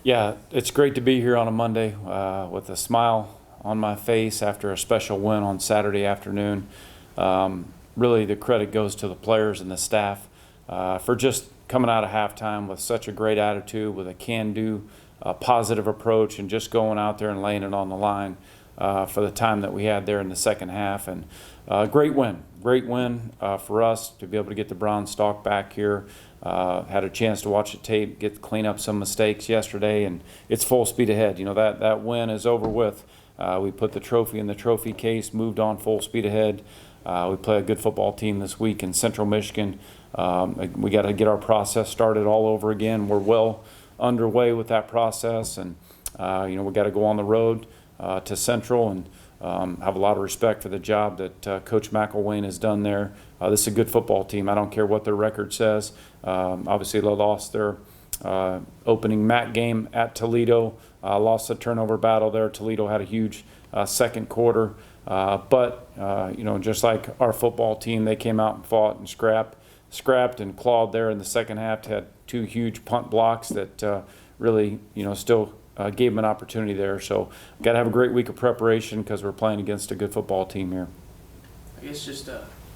Yeah, it's great to be here on a Monday with a smile on my face after a special win on Saturday afternoon. Really, the credit goes to the players and the staff for just coming out of halftime with such a great attitude, with a can-do, positive approach, and just going out there and laying it on the line for the time that we had there in the second half. And great win for us to be able to get the bronze stalk back here. Had a chance to watch the tape, get to clean up some mistakes yesterday, and it's full speed ahead. You know, that win is over with. We put the trophy in the trophy case, moved on full speed ahead. We play a good football team this week in Central Michigan. We got to get our process started all over again. We're well underway with that process, and we got to go on the road to Central and have a lot of respect for the job that Coach McElwain has done there. This is a good football team. I don't care what their record says. Obviously, they lost their opening MAC game at Toledo, lost the turnover battle there. Toledo had a huge second quarter. Just like our football team, they came out and fought and scrapped and clawed there in the second half. Had two huge punt blocks that really, still gave them an opportunity there. So got to have a great week of preparation because we're playing against a good football team here. I guess just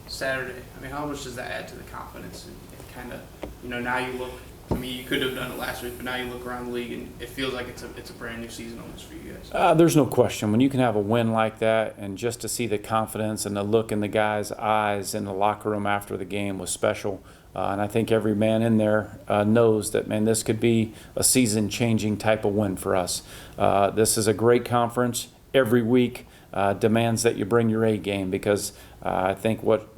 Saturday. I mean, how much does that add to the confidence? And kind of, now you look. I mean, you could have done it last week, but now you look around the league and it feels like it's a brand new season almost for you guys. There's no question. When you can have a win like that, and just to see the confidence and the look in the guys' eyes in the locker room after the game was special. And I think every man in there knows that, man, this could be a season-changing type of win for us. This is a great conference. Every week demands that you bring your A game because I think what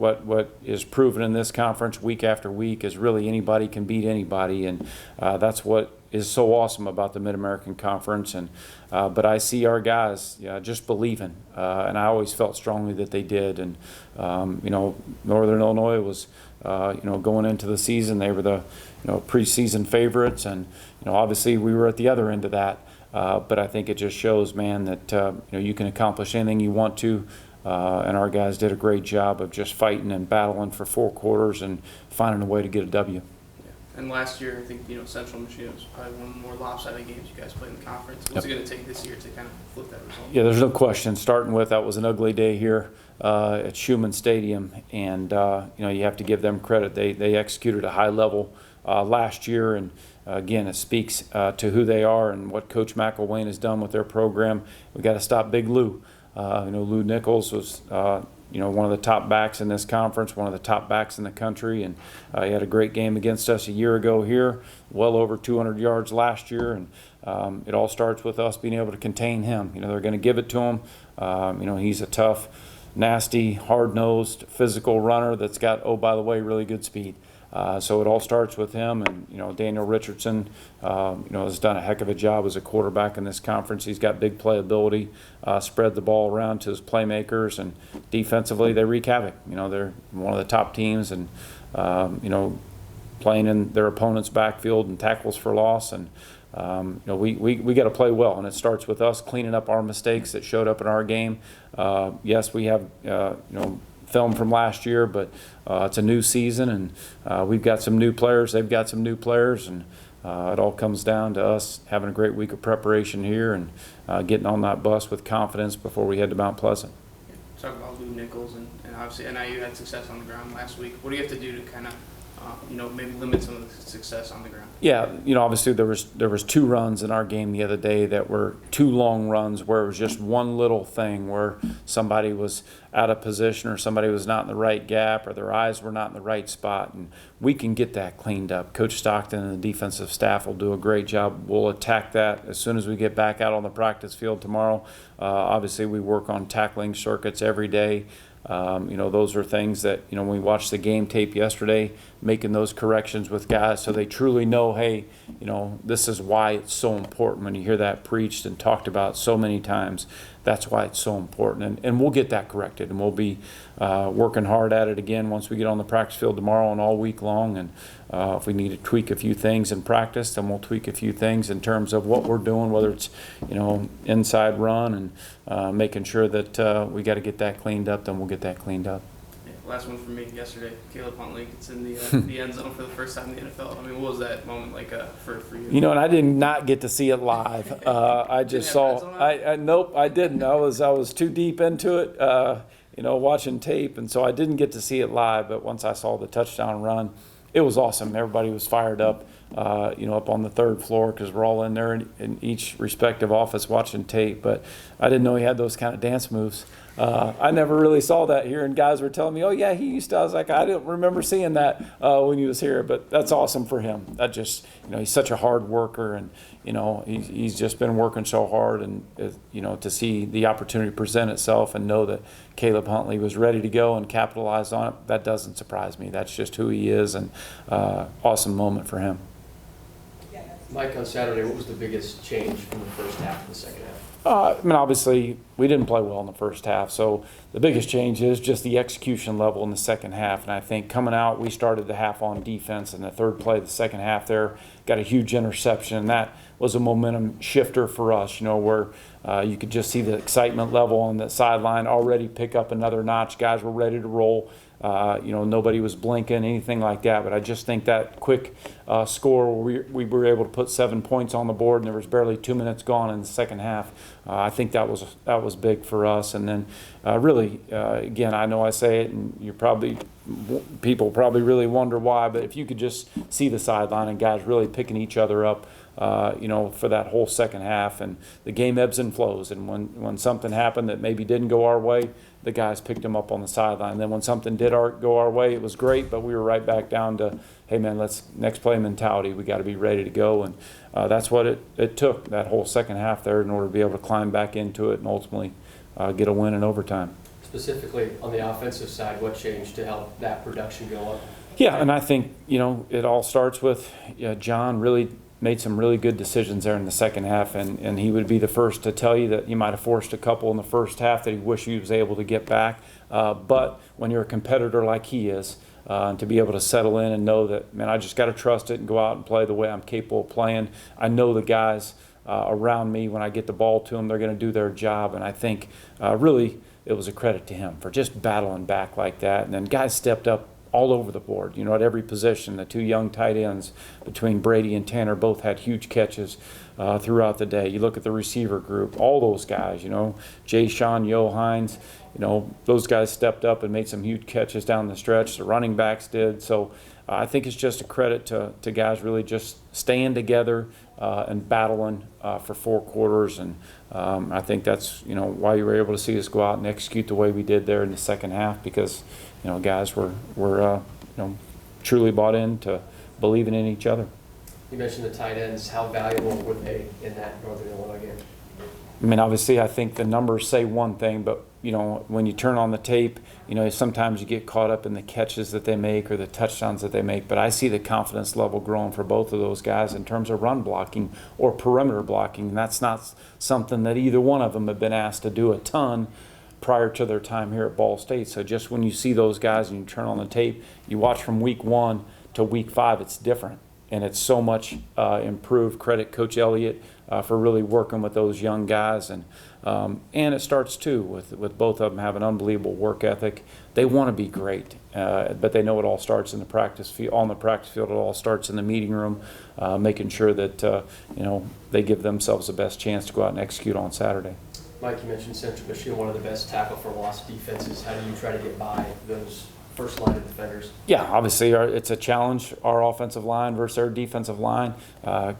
is proven in this conference week after week is really anybody can beat anybody, and that's what is so awesome about the Mid-American Conference. And but I see our guys just believing, and I always felt strongly that they did. And Northern Illinois was going into the season, they were the preseason favorites, and obviously we were at the other end of that. But I think it just shows, man, that you can accomplish anything you want to. And our guys did a great job of just fighting and battling for 4 quarters and finding a way to get a W. Yeah. And last year, I think Central Michigan was probably one of the more lopsided games you guys played in the conference. What's it going to take this year to kind of flip that result? Yeah, there's no question. Starting with that was an ugly day here at Schumann Stadium, and you have to give them credit. They executed a high level last year, and again, it speaks to who they are and what Coach McElwain has done with their program. We got to stop Big Lou. Lou Nichols was, one of the top backs in this conference, one of the top backs in the country, and he had a great game against us a year ago here, well over 200 yards last year, and it all starts with us being able to contain him. They're going to give it to him. He's a tough, nasty, hard-nosed, physical runner that's got, oh, by the way, really good speed. So it all starts with him, and Daniel Richardson, has done a heck of a job as a quarterback in this conference. He's got big playability, spread the ball around to his playmakers, and defensively they wreak havoc. They're one of the top teams, and playing in their opponent's backfield and tackles for loss, and we got to play well, and it starts with us cleaning up our mistakes that showed up in our game. Yes, we have film from last year, but it's a new season, and we've got some new players. They've got some new players, and it all comes down to us having a great week of preparation here and getting on that bus with confidence before we head to Mount Pleasant. Talk about Lou Nichols, and obviously I know you had success on the ground last week. What do you have to do to kind of maybe limit some of the success on the ground? Yeah, obviously there was 2 runs in our game the other day that were 2 long runs where it was just one little thing where somebody was out of position or somebody was not in the right gap or their eyes were not in the right spot, and we can get that cleaned up. Coach Stockton and the defensive staff will do a great job. We'll attack that as soon as we get back out on the practice field tomorrow. Obviously we work on tackling circuits every day. Those are things that, when we watched the game tape yesterday, making those corrections with guys so they truly know, hey, this is why it's so important. When you hear that preached and talked about so many times, that's why it's so important. And we'll get that corrected, and we'll be working hard at it again once we get on the practice field tomorrow and all week long. And if we need to tweak a few things in practice, then we'll tweak a few things in terms of what we're doing, whether it's, inside run and making sure that we got to get that cleaned up, then we'll get that cleaned up. Yeah. last one for me yesterday. Caleb Huntley gets in the the end zone for the first time in the NFL. I mean, what was that moment like for you? You know, and I did not get to see it live. I just have saw. Red Zone on? Nope, I didn't. I was too deep into it. You know, watching tape, and so I didn't get to see it live. But once I saw the touchdown run, it was awesome. Everybody was fired up. You know, up on the third floor because we're all in there in each respective office watching tape. But I didn't know he had those kind of dance moves. I never really saw that here, and guys were telling me, "Oh yeah, he used to." I was like, I didn't remember seeing that when he was here, but that's awesome for him. That just, you know, he's such a hard worker, and you know, he's just been working so hard, and you know, to see the opportunity present itself and know that Caleb Huntley was ready to go and capitalize on it, that doesn't surprise me. That's just who he is, and awesome moment for him. Mike, on Saturday, what was the biggest change from the first half to the second half? I mean, obviously, we didn't play well in the first half, so the biggest change is just the execution level in the second half. And I think coming out, we started the half on defense, and the third play of the second half there got a huge interception, and that was a momentum shifter for us, you know, where you could just see the excitement level on the sideline already pick up another notch. Guys were ready to roll. You know, nobody was blinking, anything like that. But I just think that quick score where we were able to put 7 points on the board, and there was barely 2 minutes gone in the second half. I think that was big for us. And then really, again, I know I say it, and people probably really wonder why. But if you could just see the sideline and guys really picking each other up, you know, for that whole second half, and the game ebbs and flows. And when something happened that maybe didn't go our way, the guys picked them up on the sideline. And then when something did go our way, it was great, but we were right back down to, hey man, let's next play mentality. We got to be ready to go, and that's what it took, that whole second half there, in order to be able to climb back into it and ultimately get a win in overtime. Specifically on the offensive side, what changed to help that production go up? Yeah, and I think, you know, it all starts with John really made some really good decisions there in the second half, and he would be the first to tell you that he might have forced a couple in the first half that he wished he was able to get back. But when you're a competitor like he is, to be able to settle in and know that, man, I just got to trust it and go out and play the way I'm capable of playing. I know the guys around me, when I get the ball to them, they're going to do their job. And I think really it was a credit to him for just battling back like that. And then guys stepped up all over the board, you know, at every position. The two young tight ends between Brady and Tanner both had huge catches throughout the day. You look at the receiver group, all those guys, you know, Jay Sean, Yo Hines, you know, those guys stepped up and made some huge catches down the stretch. The running backs did. So I think it's just a credit to guys really just staying together and battling for 4 quarters. And I think that's, you know, why you were able to see us go out and execute the way we did there in the second half, because, you know, guys were you know, truly bought into believing in each other. You mentioned the tight ends. How valuable were they in that Northern Illinois game? I mean, obviously, I think the numbers say one thing, but, you know, when you turn on the tape, you know, sometimes you get caught up in the catches that they make or the touchdowns that they make. But I see the confidence level growing for both of those guys in terms of run blocking or perimeter blocking. And that's not something that either one of them have been asked to do a ton prior to their time here at Ball State. So just when you see those guys and you turn on the tape, you watch from week 1 to week 5, it's different. And it's so much improved. Credit Coach Elliott for really working with those young guys. And it starts, too, with both of them having unbelievable work ethic. They want to be great, but they know it all starts in the practice field. On the practice field, it all starts in the meeting room, making sure that, you know, they give themselves the best chance to go out and execute on Saturday. Mike, you mentioned Central Michigan, one of the best tackle for loss defenses. How do you try to get by those first line of defenders? Yeah, obviously it's a challenge, our offensive line versus our defensive line.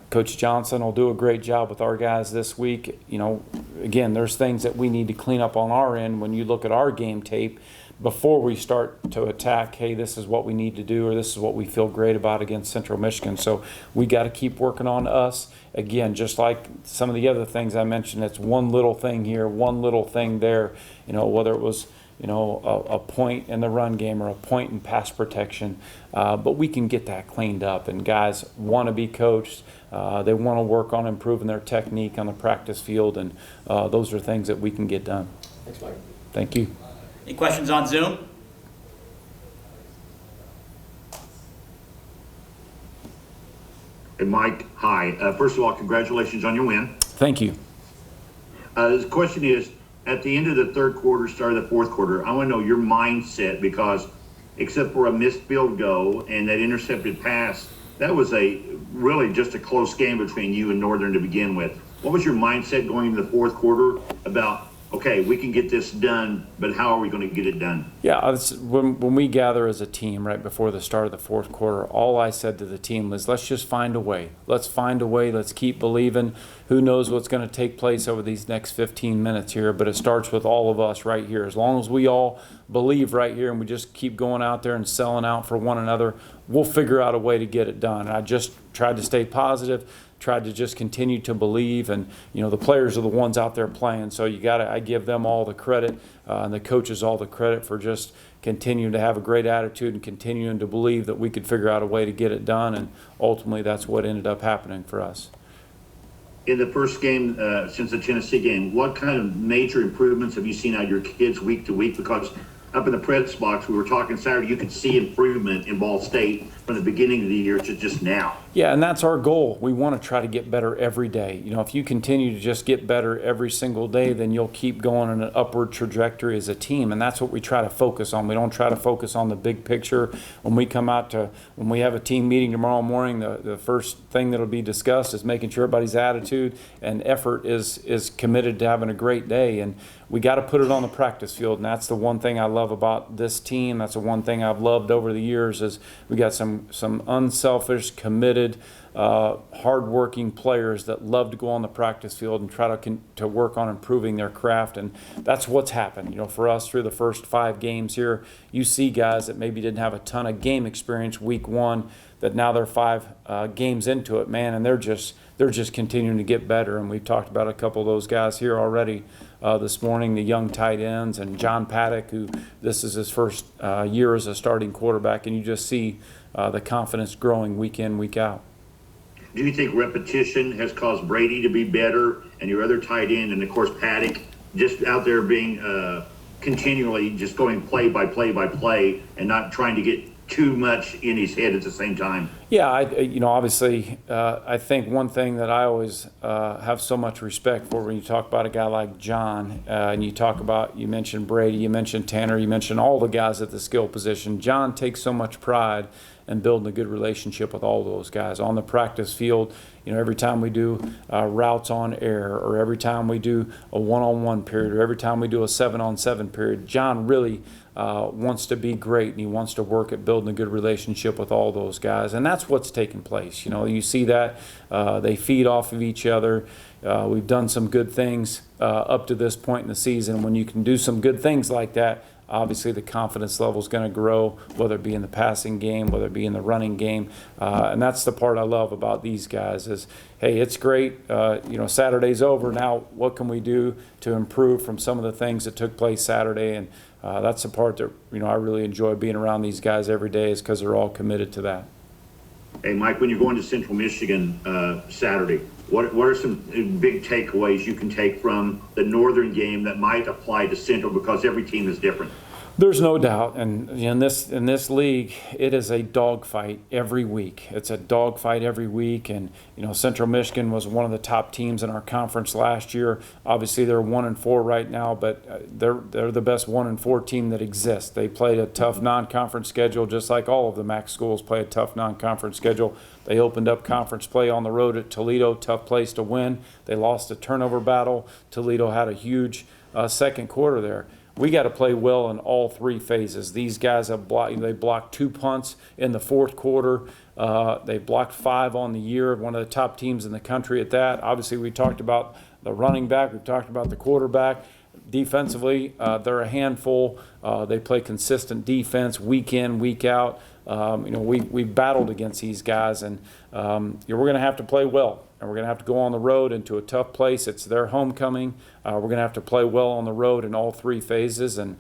Coach Johnson will do a great job with our guys this week. You know, again, there's things that we need to clean up on our end when you look at our game tape before we start to attack, hey, this is what we need to do, or this is what we feel great about against Central Michigan. So we got to keep working on us. Again, just like some of the other things I mentioned, it's one little thing here, one little thing there, you know, whether it was, you know, a point in the run game or a point in pass protection. But we can get that cleaned up, and guys want to be coached. They want to work on improving their technique on the practice field, and those are things that we can get done. Thanks, Mike. Thank you. Any questions on Zoom? Hey, Mike, hi. First of all, congratulations on your win. Thank you. The question is, at the end of the third quarter, start of the fourth quarter, I want to know your mindset, because except for a missed field goal and that intercepted pass. That was really just a close game between you and Northern to begin with. What was your mindset going into the fourth quarter about, okay, we can get this done, but how are we going to get it done? Yeah, when we gather as a team right before the start of the fourth quarter, all I said to the team was, let's just find a way. Let's find a way. Let's keep believing. Who knows what's going to take place over these next 15 minutes here, but it starts with all of us right here. As long as we all believe right here and we just keep going out there and selling out for one another, we'll figure out a way to get it done. And I just tried to stay positive, tried to just continue to believe, and the players are the ones out there playing, so I give them all the credit and the coaches all the credit for just continuing to have a great attitude and continuing to believe that we could figure out a way to get it done, and ultimately that's what ended up happening for us. In the first game since the Tennessee game, what kind of major improvements have you seen out of your kids week to week? Because up in the press box, we were talking Saturday, you could see improvement in Ball State from the beginning of the year to just now. Yeah, and that's our goal. We want to try to get better every day. If you continue to just get better every single day, then you'll keep going on an upward trajectory as a team, and that's what we try to focus on. We don't try to focus on the big picture. When we have a team meeting tomorrow morning, the first thing that'll be discussed is making sure everybody's attitude and effort is committed to having a great day, and we got to put it on the practice field, and that's the one thing I love about this team. That's the one thing I've loved over the years is we got some unselfish, committed, hard-working players that love to go on the practice field and try to work on improving their craft, and that's what's happened. For us through the first 5 games here, you see guys that maybe didn't have a ton of game experience week 1 that now they're 5 games into it, man, and they're just continuing to get better. And we've talked about a couple of those guys here already this morning, the young tight ends, and John Paddock, who this is his first year as a starting quarterback, and you just see the confidence growing week in, week out. Do you think repetition has caused Brady to be better and your other tight end, and of course Paddock, just out there being continually just going play by play by play and not trying to get too much in his head at the same time? Yeah, obviously, I think one thing that I always have so much respect for when you talk about a guy like John, and you mentioned Brady, you mentioned Tanner, you mentioned all the guys at the skill position. John takes so much pride in building a good relationship with all those guys on the practice field. Every time we do routes on air, or every time we do a one-on-one period, or every time we do a 7-on-7 period, John really wants to be great, and he wants to work at building a good relationship with all those guys, and that's what's taking place. You see that they feed off of each other. We've done some good things up to this point in the season. When you can do some good things like that, obviously the confidence level is going to grow, whether it be in the passing game, whether it be in the running game, and that's the part I love about these guys is, hey, it's great, Saturday's over, now what can we do to improve from some of the things that took place Saturday? And that's the part that I really enjoy being around these guys every day, is because they're all committed to that. Hey, Mike, when you're going to Central Michigan Saturday, what are some big takeaways you can take from the Northern game that might apply to Central, because every team is different? There's no doubt, and in this league, it is a dogfight every week. It's a dogfight every week, and Central Michigan was one of the top teams in our conference last year. Obviously, they're 1-4 right now, but they're the best 1-4 team that exists. They played a tough non-conference schedule, just like all of the MAC schools play a tough non-conference schedule. They opened up conference play on the road at Toledo, tough place to win. They lost a turnover battle. Toledo had a huge second quarter there. We got to play well in all 3 phases. These guys have blocked 2 punts in the fourth quarter. They blocked 5 on the year, one of the top teams in the country at that. Obviously, we talked about the running back. We've talked about the quarterback. Defensively, they're a handful. They play consistent defense week in, week out. We've battled against these guys, and we're going to have to play well. And we're going to have to go on the road into a tough place. It's their homecoming. We're going to have to play well on the road in all 3 phases, and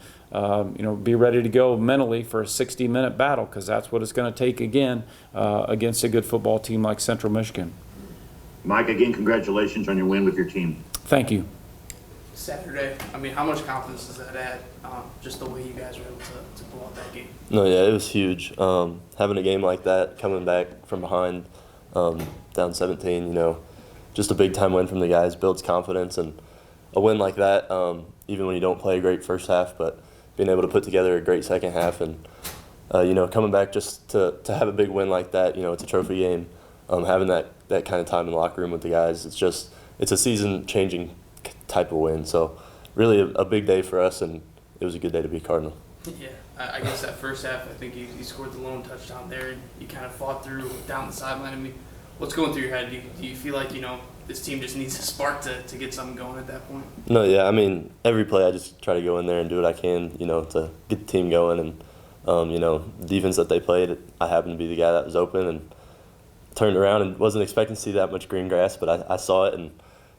be ready to go mentally for a 60-minute battle, because that's what it's going to take again against a good football team like Central Michigan. Mike, again, congratulations on your win with your team. Thank you. Saturday, how much confidence does that add, just the way you guys were able to pull out that game? No, yeah, it was huge. Having a game like that, coming back from behind, down 17, just a big-time win from the guys builds confidence, and a win like that, even when you don't play a great first half, but being able to put together a great second half and coming back just to have a big win like that, it's a trophy game, having that kind of time in the locker room with the guys, it's a season-changing type of win. So really a big day for us, and it was a good day to be a Cardinal. Yeah, I guess that first half, I think you scored the lone touchdown there, and you kind of fought through down the sideline. I mean, what's going through your head? Do you feel like, this team just needs a spark to get something going at that point? No, yeah, I mean, every play I just try to go in there and do what I can, to get the team going. And, the defense that they played, I happened to be the guy that was open and turned around and wasn't expecting to see that much green grass, but I saw it and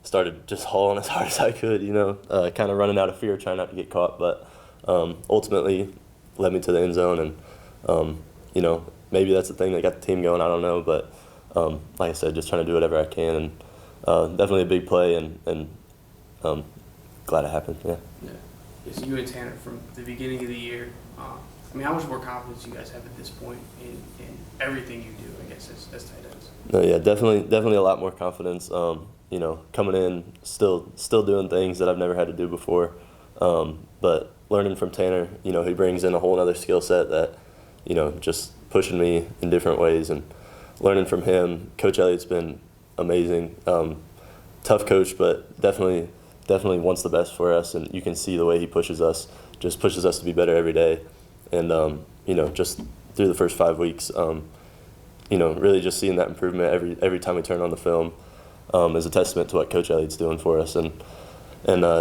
started just hauling as hard as I could, kind of running out of fear, trying not to get caught. But ultimately led me to the end zone. And, maybe that's the thing that got the team going. I don't know. But like I said, just trying to do whatever I can. And definitely a big play, and glad it happened. Yeah. Yeah. It's you and Tanner from the beginning of the year. How much more confidence do you guys have at this point in everything you do, I guess, as tight ends? No, yeah, definitely a lot more confidence. Coming in, still doing things that I've never had to do before. But learning from Tanner, he brings in a whole other skill set that, just pushing me in different ways. And learning from him, Coach Elliott's been amazing. Tough coach, but definitely wants the best for us. And you can see the way he pushes us to be better every day. And, just through the first 5 weeks, really just seeing that improvement every time we turn on the film is a testament to what Coach Elliott's doing for us. And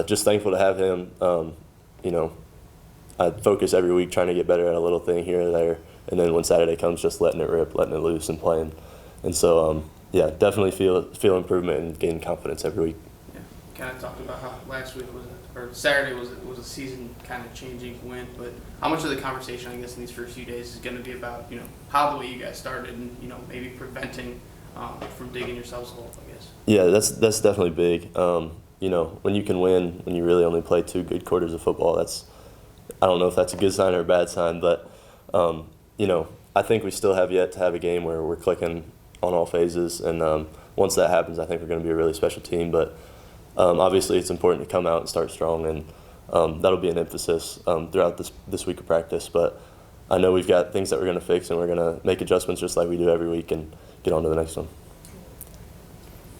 just thankful to have him. I focus every week trying to get better at a little thing here or there. And then when Saturday comes, just letting it rip, letting it loose and playing. And so, definitely feel improvement and gain confidence every week. Yeah, kind of talked about how last week or Saturday was a season kind of changing win, but how much of the conversation, I guess, in these first few days is going to be about how the way you guys started and maybe preventing from digging yourselves a hole, I guess. Yeah, that's definitely big. When you can win, when you really only play 2 good quarters of football, I don't know if that's a good sign or a bad sign, but I think we still have yet to have a game where we're clicking on all phases, and once that happens, I think we're going to be a really special team. But obviously, it's important to come out and start strong, and that'll be an emphasis throughout this week of practice. But I know we've got things that we're going to fix, and we're going to make adjustments just like we do every week and get on to the next one.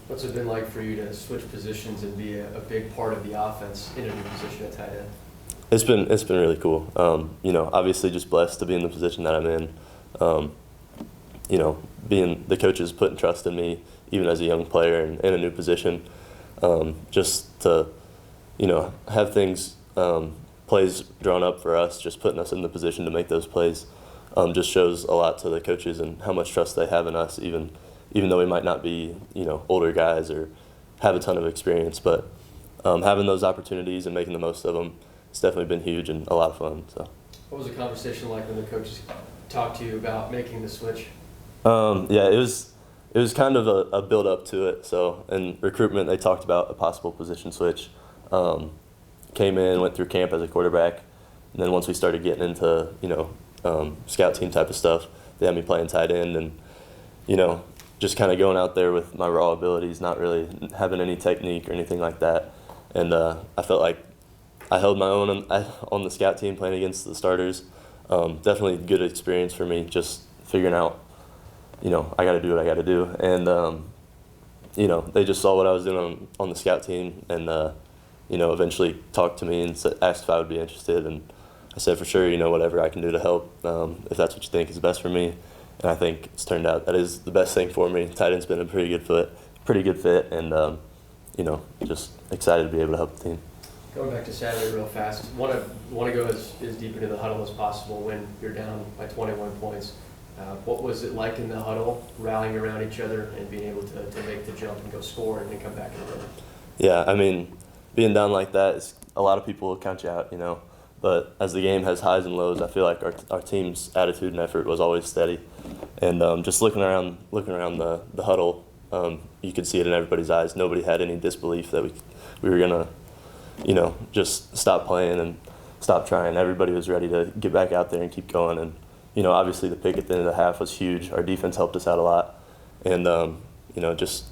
What's it been like for you to switch positions and be a big part of the offense in a new position at tight end? It's been really cool. Obviously just blessed to be in the position that I'm in. Being the coaches putting trust in me, even as a young player and in a new position, just to, have things, plays drawn up for us, just putting us in the position to make those plays, just shows a lot to the coaches and how much trust they have in us, even though we might not be, older guys or have a ton of experience. But having those opportunities and making the most of them, it's definitely been huge and a lot of fun. So, what was the conversation like when the coaches talked to you about making the switch? It was kind of a build up to it. So in recruitment, they talked about a possible position switch. Came in, went through camp as a quarterback, and then once we started getting into scout team type of stuff, they had me playing tight end, and just kind of going out there with my raw abilities, not really having any technique or anything like that. And I felt like I held my own on the scout team playing against the starters. Definitely good experience for me, just figuring out, I got to do what I got to do. And, they just saw what I was doing on the scout team and, eventually talked to me and asked if I would be interested. And I said, for sure, whatever I can do to help, if that's what you think is best for me. And I think it's turned out that is the best thing for me. Tight end's been a pretty good fit, and, just excited to be able to help the team. Going back to Saturday real fast, want to go as deep into the huddle as possible when you're down by 21 points. What was it like in the huddle, rallying around each other and being able to make the jump and go score and then come back and win? Yeah, being down like that, a lot of people will count you out, But as the game has highs and lows, I feel like our team's attitude and effort was always steady. And just looking around the huddle, you could see it in everybody's eyes. Nobody had any disbelief that we were gonna, just stop playing and stop trying. Everybody was ready to get back out there and keep going. And obviously the pick at the end of the half was huge. Our defense helped us out a lot, and just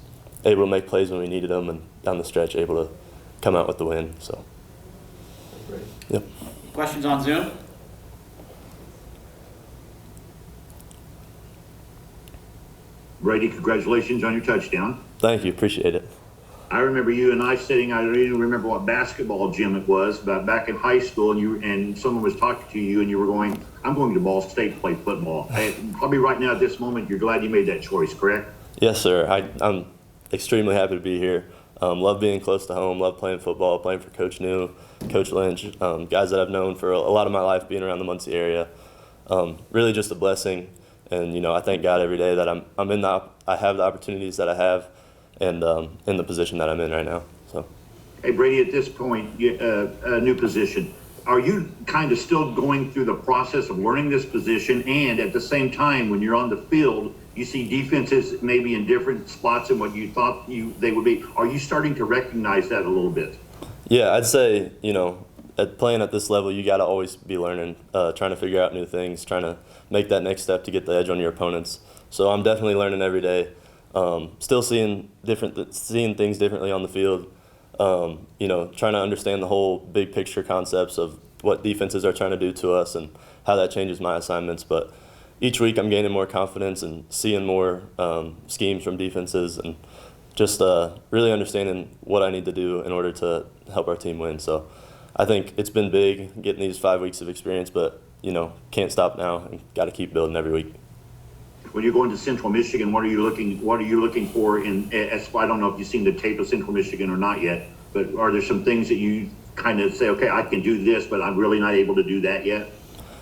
able to make plays when we needed them, and down the stretch able to come out with the win. So. Great. Yep. Questions on Zoom? Brady, congratulations on your touchdown. Thank you, appreciate it. I remember you and I sitting, I don't even remember what basketball gym it was, but back in high school, and someone was talking to you and you were going, I'm going to Ball State to play football. Probably right now at this moment, you're glad you made that choice, correct? Yes, sir. I'm extremely happy to be here. Love being close to home, love playing football, playing for Coach New, Coach Lynch, guys that I've known for a lot of my life being around the Muncie area. Really just a blessing. And, I thank God every day that I have the opportunities that I have and in the position that I'm in right now. So. Hey, Brady, at this point, a new position. Are you kind of still going through the process of learning this position, and at the same time, when you're on the field, you see defenses maybe in different spots than what you thought they would be? Are you starting to recognize that a little bit? Yeah, I'd say, playing at this level, you got to always be learning, trying to figure out new things, trying to make that next step to get the edge on your opponents. So I'm definitely learning every day. Still seeing things differently on the field. Trying to understand the whole big picture concepts of what defenses are trying to do to us and how that changes my assignments. But each week I'm gaining more confidence and seeing more schemes from defenses and just really understanding what I need to do in order to help our team win. So I think it's been big getting these 5 weeks of experience, but can't stop now and got to keep building every week. When you're going to Central Michigan, what are you looking for I don't know if you've seen the tape of Central Michigan or not yet, but are there some things that you kind of say, okay, I can do this, but I'm really not able to do that yet?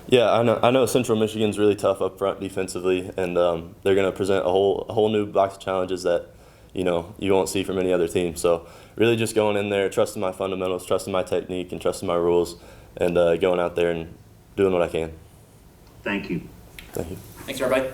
Yeah, I know Central Michigan's really tough up front defensively, and they're going to present a whole new box of challenges that you won't see from any other team. So really just going in there, trusting my fundamentals, trusting my technique, and trusting my rules, and going out there and doing what I can. Thank you. Thank you. Thanks, everybody.